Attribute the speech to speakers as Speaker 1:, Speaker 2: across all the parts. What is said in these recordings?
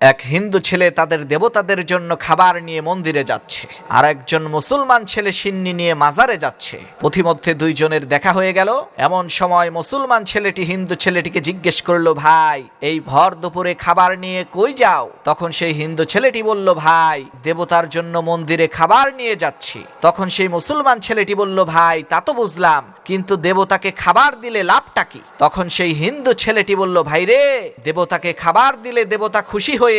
Speaker 1: এক হিন্দু ছেলে তাদের দেবতাদের জন্য খাবার নিয়ে মন্দিরে যাচ্ছে, আর একজন মুসলমান ছেলে সিন্নি নিয়ে মাজারে যাচ্ছে। পথিমধ্যে দুইজনের দেখা হয়ে গেল। এমন সময় মুসলমান ছেলেটি হিন্দু ছেলেটিকে জিজ্ঞেস করলো, ভাই এই ভর দুপুরে খাবার নিয়ে কই যাও? তখন সেই হিন্দু ছেলেটি বলল, ভাই দেবতার জন্য মন্দিরে খাবার নিয়ে যাচ্ছি। তখন সেই মুসলমান ছেলেটি বলল, ভাই তা তো বুঝলাম, কিন্তু দেবতাকে খাবার দিলে লাভটা কি? তখন সেই হিন্দু ছেলেটি বলল, ভাই রে, দেবতাকে খাবার দিলে দেবতা খুশি হয়ে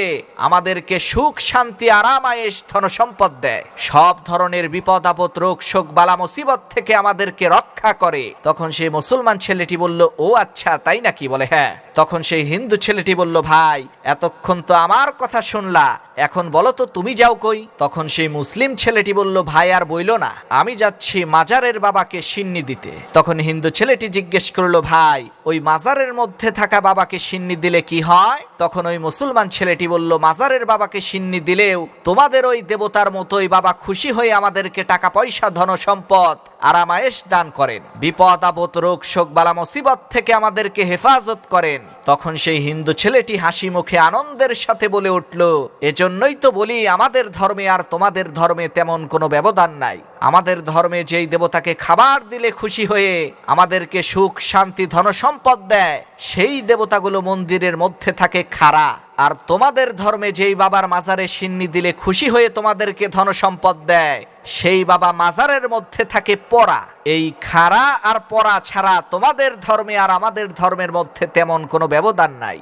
Speaker 1: আমাদেরকে সুখ শান্তি আরাম আয়েশ ধন সম্পদ দেয়, সব ধরনের বিপদ আপদ রোগ শোক বালা মুসিবত থেকে আমাদেরকে রক্ষা করে। তখন সেই মুসলমান ছেলেটি বলল, ও আচ্ছা তাই নাকি? বলে হ্যাঁ। তখন সেই হিন্দু ছেলেটি বলল, ভাই এতক্ষণ তো আমার কথা শুনলা, এখন বলো তো তুমি যাও কই? তখন সেই মুসলিম ছেলেটি বলল, ভাই আর বইলো না, আমি যাচ্ছি মাজারের বাবাকে সিন্নি দিতে। তখন হিন্দু ছেলেটি জিজ্ঞেস করলো, ভাই ওই মাজারের মধ্যে থাকা বাবাকে সিন্নি দিলে কি হয়? তখন ওই মুসলমান ছেলেটি বলল, মাজারের বাবাকে সিন্নি দিলেও তোমাদের ওই দেবতার মতোই বাবা খুশি হয়ে আমাদেরকে টাকা পয়সা ধন সম্পদ আরাম আয়েশ দান করেন, বিপদ আপদ রোগ শোক বালা মুসিবত থেকে আমাদেরকে হেফাজত করেন। তখন সেই হিন্দু ছেলেটি হাসি মুখে আনন্দের সাথে বলে উঠল, এজন্যই তো বলি আমাদের ধর্মে আর তোমাদের ধর্মে তেমন কোনো ব্যবধান নাই। আমাদের ধর্মে যেই দেবতাকে খাবার দিলে খুশি হয়ে আমাদেরকে সুখ শান্তি ধন সম্পদ দেয়, সেই দেবতাগুলো মন্দিরের মধ্যে থাকে খাড়া। আর তোমাদের ধর্মে যেই বাবার মাজারে সিন্নি দিলে খুশি হয়ে তোমাদেরকে ধন সম্পদ দেয়, সেই বাবা মাজারের মধ্যে থাকে পড়া। এই খাড়া আর পড়া ছাড়া তোমাদের ধর্মে আর আমাদের ধর্মের মধ্যে তেমন কোনো ব্যবধান নাই।